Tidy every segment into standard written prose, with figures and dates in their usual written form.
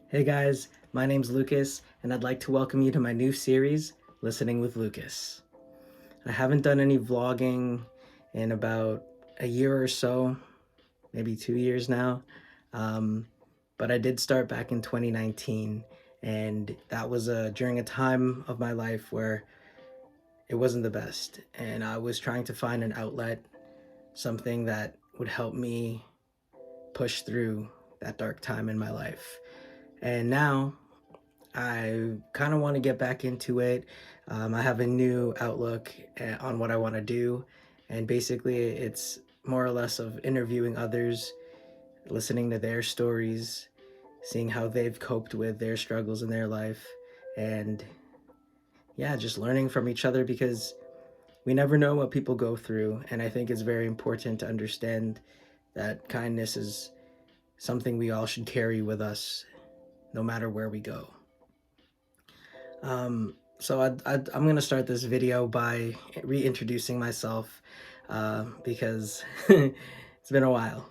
Hey guys, my name's Lucas, and I'd like to welcome you to my new series, Listening with Lucas. I haven't done any vlogging in about a year or so, maybe 2 years now, um, but I did start back in 2019, and that was during a time of my life where it wasn't the best, and I was trying to find an outlet, something that would help me push through that dark time in my life. And now I kind of want to get back into it. I have a new outlook on what I want to do. And basically, it's more or less of interviewing others, listening to their stories, seeing how they've coped with their struggles in their life. And yeah, just learning from each other because we never know what people go through. And I think it's very important to understand that kindness is something we all should carry with us no matter where we go. I'm going to start this video by reintroducing myself because it's been a while.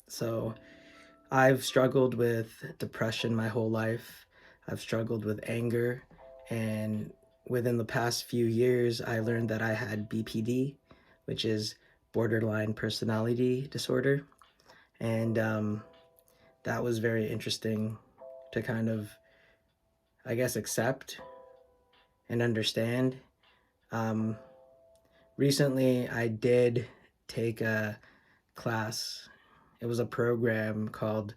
So I've struggled with depression my whole life. I've struggled with anger. And within the past few years, I learned that I had BPD, which is borderline personality disorder. And that was very interesting to kind of, I guess, accept and understand. Um, Recently, I did take a class. It was a program called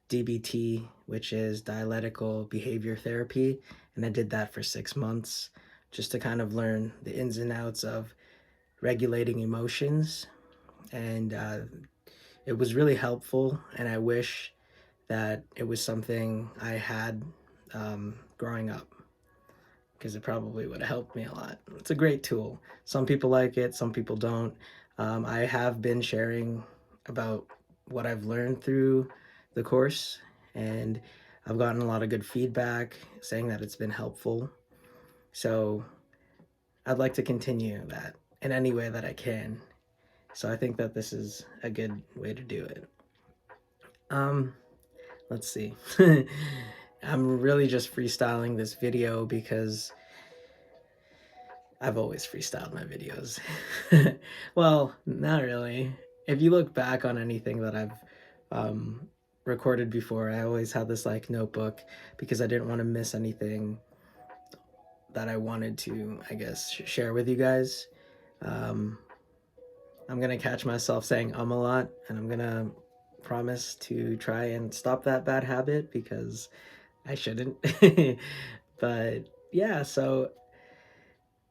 DBT, which is dialectical behavior therapy. And I did that for 6 months just to kind of learn the ins and outs of regulating emotions. And it was really helpful. And I wish that it was something I had growing up, because it probably would have helped me a lot. It's a great tool. Some people like it, some people don't. I have been sharing about what I've learned through the course, and I've gotten a lot of good feedback saying that it's been helpful. So I'd like to continue that in any way that I can. So I think that this is a good way to do it. Um, let's see. I'm really just freestyling this video because I've always freestyled my videos. Well, not really. If you look back on anything that I've um, recorded before, I always had this like notebook because I didn't want to miss anything that I wanted to, I guess, share with you guys. Um, I'm gonna catch myself saying a lot, and I'm gonna promise to try and stop that bad habit because I shouldn't. But yeah, so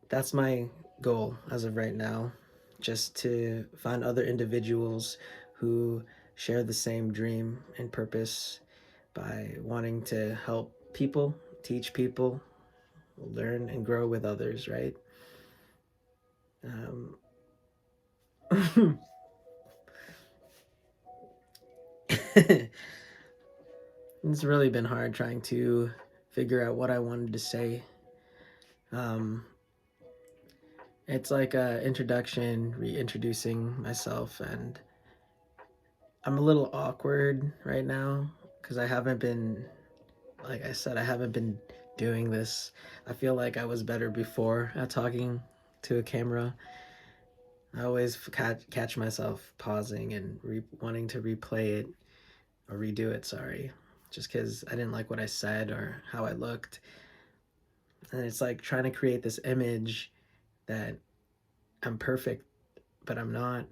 that's my goal as of right now, just to find other individuals who share the same dream and purpose by wanting to help people, teach people, learn and grow with others, right? Um, it's really been hard trying to figure out what I wanted to say. Um, it's like a introduction, reintroducing myself, and I'm a little awkward right now because I haven't been, like I said, I haven't been doing this. I feel like I was better before at talking to a camera. I always catch myself pausing and wanting to replay it or redo it, sorry, just because I didn't like what I said or how I looked. And it's like trying to create this image that I'm perfect, but I'm not.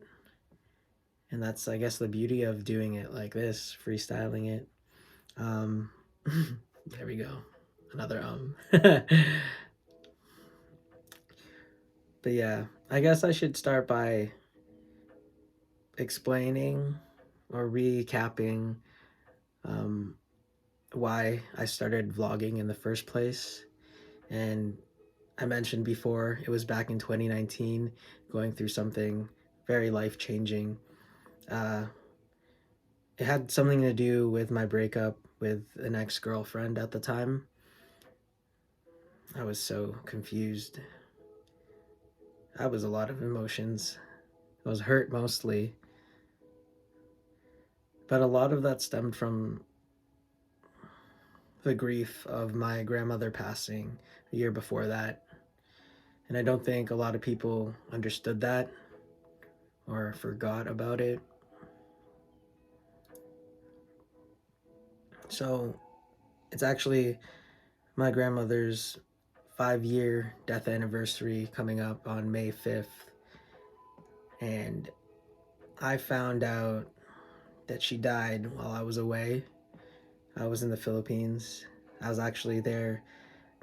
And that's, I guess, the beauty of doing it like this, freestyling it. Um, there we go. Another. But yeah, I guess I should start by explaining or recapping um, why I started vlogging in the first place. And I mentioned before, it was back in 2019, going through something very life changing. Uh, it had something to do with my breakup with an ex girlfriend at the time. I was so confused. I was a lot of emotions. I was hurt mostly. But a lot of that stemmed from the grief of my grandmother passing a year before that. And I don't think a lot of people understood that or forgot about it. So it's actually my grandmother's 5-year death anniversary coming up on May 5th. And I found out that she died while I was away. I was in the Philippines. I was actually there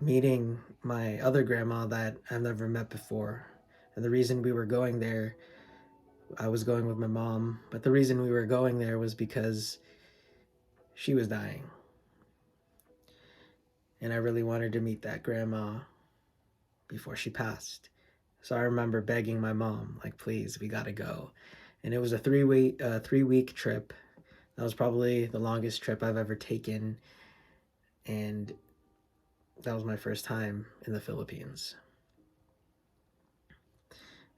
meeting my other grandma that I've never met before. And the reason we were going there, I was going with my mom, but the reason we were going there was because she was dying. And I really wanted to meet that grandma before she passed. So I remember begging my mom, like, please, we gotta go. And it was a 3-week trip. That was probably the longest trip I've ever taken. And that was my first time in the Philippines.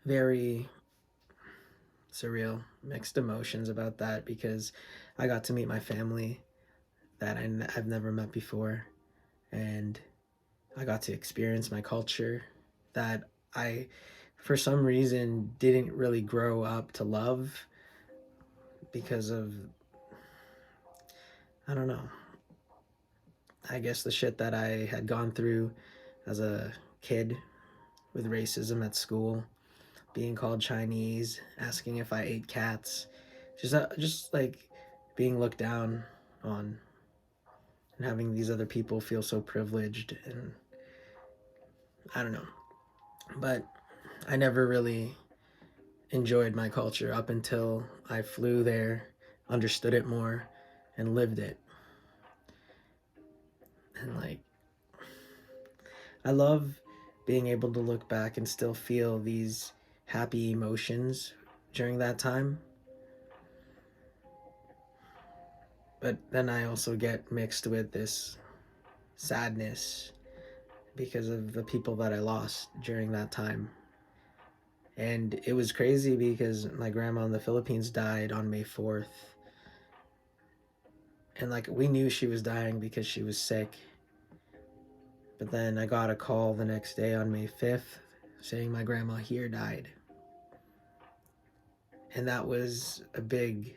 Very surreal, mixed emotions about that because I got to meet my family that I've never met before. And I got to experience my culture that I, for some reason, didn't really grow up to love because of, I don't know, I guess the shit that I had gone through as a kid with racism at school, being called Chinese, asking if I ate cats, just like being looked down on and having these other people feel so privileged. And I don't know, but I never really enjoyed my culture up until I flew there, understood it more, and lived it. And like, I love being able to look back and still feel these happy emotions during that time. But then I also get mixed with this sadness because of the people that I lost during that time. And it was crazy because my grandma in the Philippines died on May 4th. And like, we knew she was dying because she was sick. But then I got a call the next day on May 5th saying my grandma here died. And that was a big,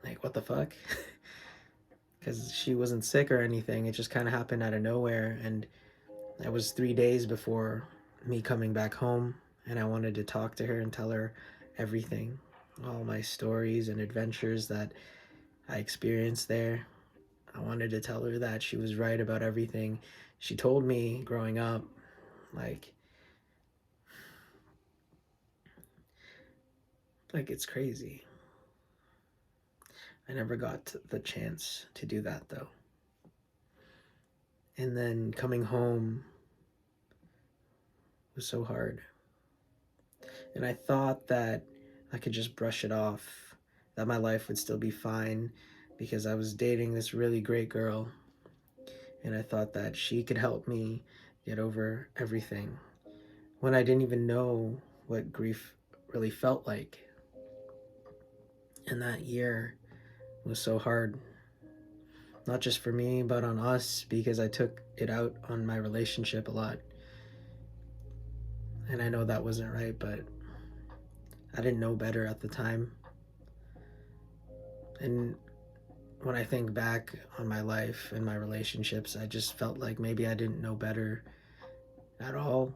like, what the fuck? Because she wasn't sick or anything. It just kind of happened out of nowhere. And it was 3 days before me coming back home. And I wanted to talk to her and tell her everything, all my stories and adventures that I experienced there. I wanted to tell her that she was right about everything she told me growing up. Like it's crazy. I never got the chance to do that though. And then coming home was so hard. And I thought that I could just brush it off, that my life would still be fine because I was dating this really great girl. And I thought that she could help me get over everything when I didn't even know what grief really felt like. And that year was so hard, not just for me, but on us, because I took it out on my relationship a lot. And I know that wasn't right, but I didn't know better at the time. And when I think back on my life and my relationships, I just felt like maybe I didn't know better at all.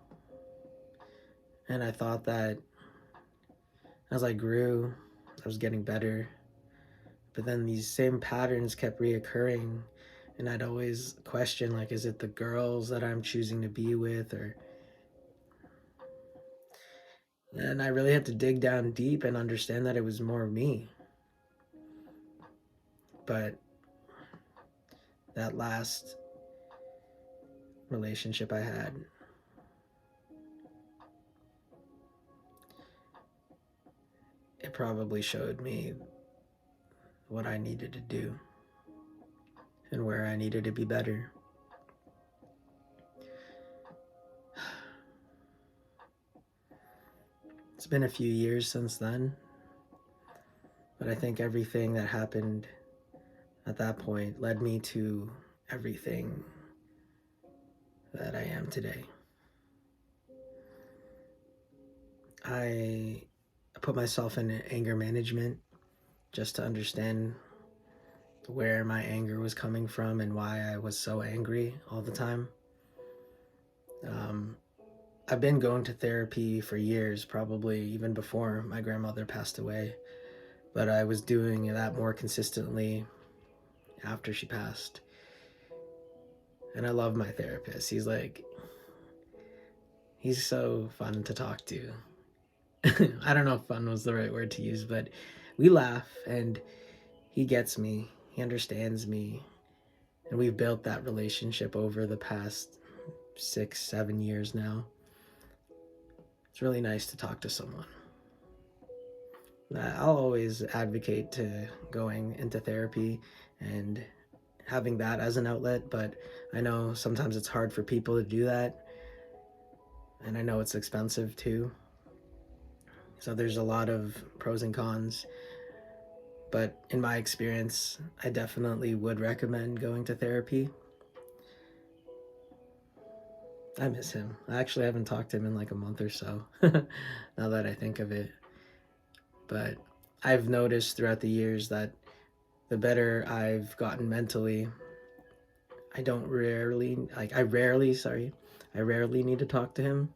And I thought that as I grew, I was getting better. But then these same patterns kept reoccurring. And I'd always question, like, is it the girls that I'm choosing to be with? And I really had to dig down deep and understand that it was more of me. But that last relationship I had, it probably showed me what I needed to do and where I needed to be better. It's been a few years since then, but I think everything that happened at that point led me to everything that I am today. I put myself in anger management just to understand where my anger was coming from and why I was so angry all the time. Um, I've been going to therapy for years, probably even before my grandmother passed away, but I was doing that more consistently after she passed. And I love my therapist. He's so fun to talk to. I don't know if fun was the right word to use, but we laugh and he gets me, he understands me, and we've built that relationship over the past 6, 7 years now. It's really nice to talk to someone. I'll always advocate to going into therapy and having that as an outlet, but I know sometimes it's hard for people to do that, and I know it's expensive too. So there's a lot of pros and cons, but in my experience, I definitely would recommend going to therapy. I miss him. I actually haven't talked to him in like a month or so, now that I think of it. But I've noticed throughout the years that the better I've gotten mentally, I rarely need to talk to him,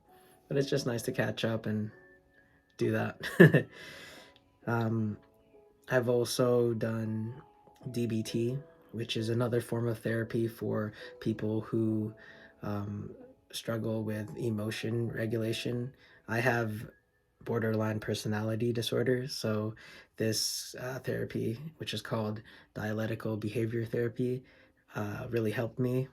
but it's just nice to catch up and do that. um, I've also done DBT, which is another form of therapy for people who um, struggle with emotion regulation. I have borderline personality disorder, so this therapy, which is called dialectical behavior therapy, really helped me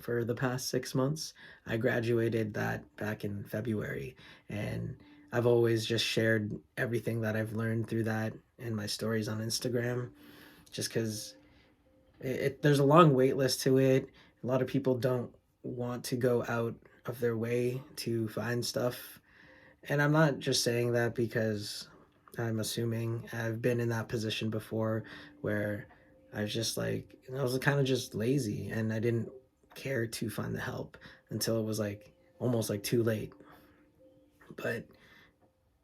for the past 6 months. I graduated that back in February, and I've always just shared everything that I've learned through that in my stories on Instagram, just because there's a long wait list to it. A lot of people don't want to go out of their way to find stuff, and I'm not just saying that because I'm assuming. I've been in that position before where I was just like, I was kind of just lazy and I didn't care to find the help until it was like almost like too late. But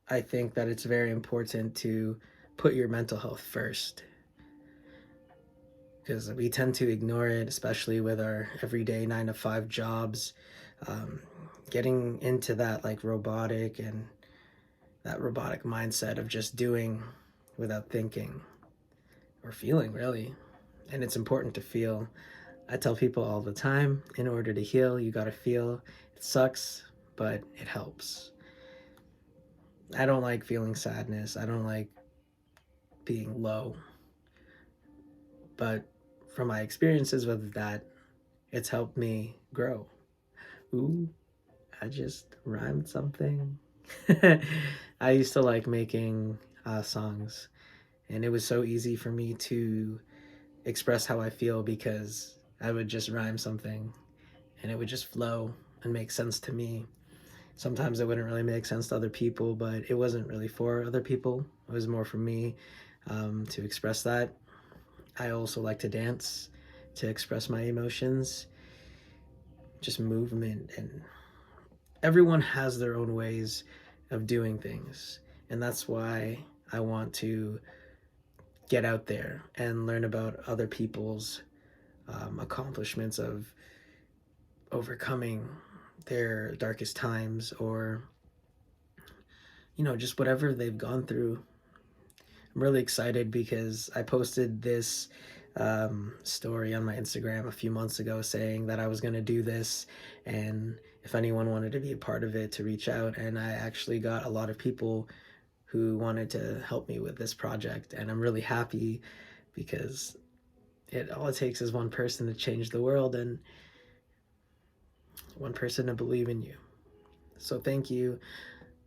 I think that it's very important to put your mental health first because we tend to ignore it, especially with our everyday 9 to 5 jobs. Um, Getting into that like robotic mindset of just doing without thinking or feeling, really. And it's important to feel. I tell people all the time, in order to heal, you gotta feel. It sucks, but it helps. I don't like feeling sadness. I don't like being low. But from my experiences with that, it's helped me grow. Ooh, I just rhymed something. I used to like making songs, and it was so easy for me to express how I feel because I would just rhyme something and it would just flow and make sense to me. Sometimes it wouldn't really make sense to other people, but it wasn't really for other people. It was more for me to express that. I also like to dance to express my emotions, just movement, and everyone has their own ways of doing things. And that's why I want to get out there and learn about other people's accomplishments of overcoming their darkest times, or just whatever they've gone through. I'm really excited because I posted this story on my Instagram a few months ago saying that I was going to do this, and if anyone wanted to be a part of it, to reach out. And I actually got a lot of people who wanted to help me with this project, and I'm really happy because all it takes is one person to change the world and one person to believe in you. So thank you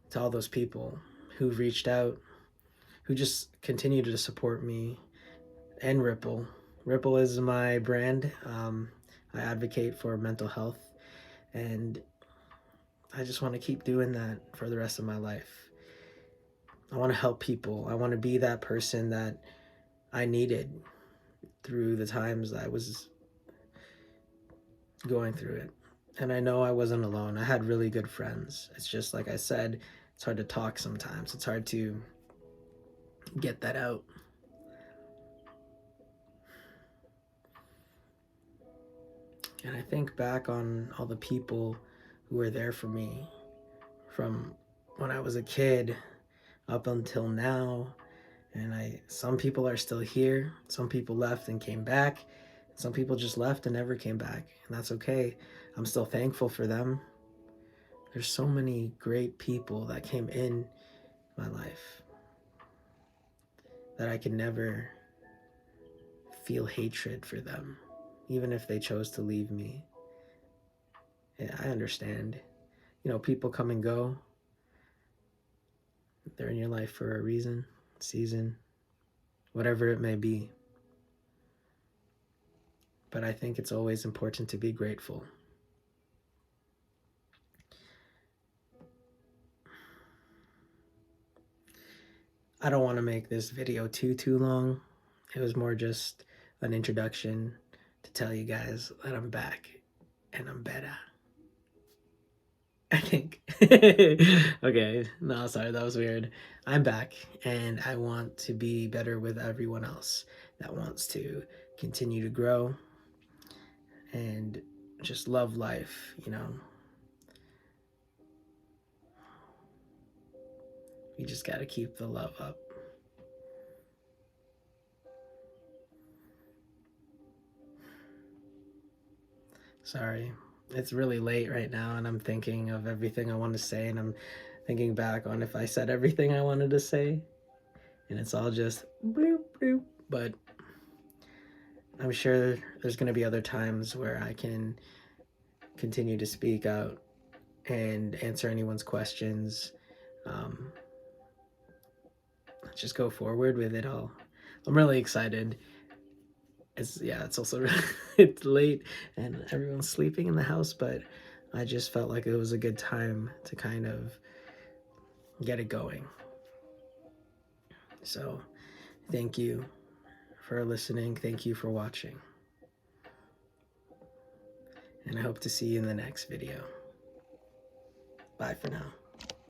to all those people who reached out, who just continue to support me, and Ripple. Ripple is my brand. I advocate for mental health, and I just want to keep doing that for the rest of my life. I want to help people. I want to be that person that I needed through the times I was going through it. And I know I wasn't alone. I had really good friends. It's just like I said, it's hard to talk sometimes. It's hard to get that out. And I think back on all the people who were there for me from when I was a kid up until now. And some people are still here. Some people left and came back. Some people just left and never came back. And that's okay. I'm still thankful for them. There's so many great people that came in my life that I could never feel hatred for them, even if they chose to leave me. Yeah, I understand. People come and go. They're in your life for a reason, season, whatever it may be. But I think it's always important to be grateful. I don't want to make this video too long. It was more just an introduction to tell you guys that I'm back and I'm better. I think. Okay, no, sorry, that was weird. I'm back and I want to be better with everyone else that wants to continue to grow and just love life, We just got to keep the love up. Sorry. It's really late right now and I'm thinking of everything I want to say and I'm thinking back on if I said everything I wanted to say and it's all just bloop bloop, but I'm sure there's going to be other times where I can continue to speak out and answer anyone's questions. Just go forward with it all. I'm really excited. It's also it's late and everyone's sleeping in the house, but I just felt like it was a good time to kind of get it going. So thank you for listening. Thank you for watching. And I hope to see you in the next video. Bye for now.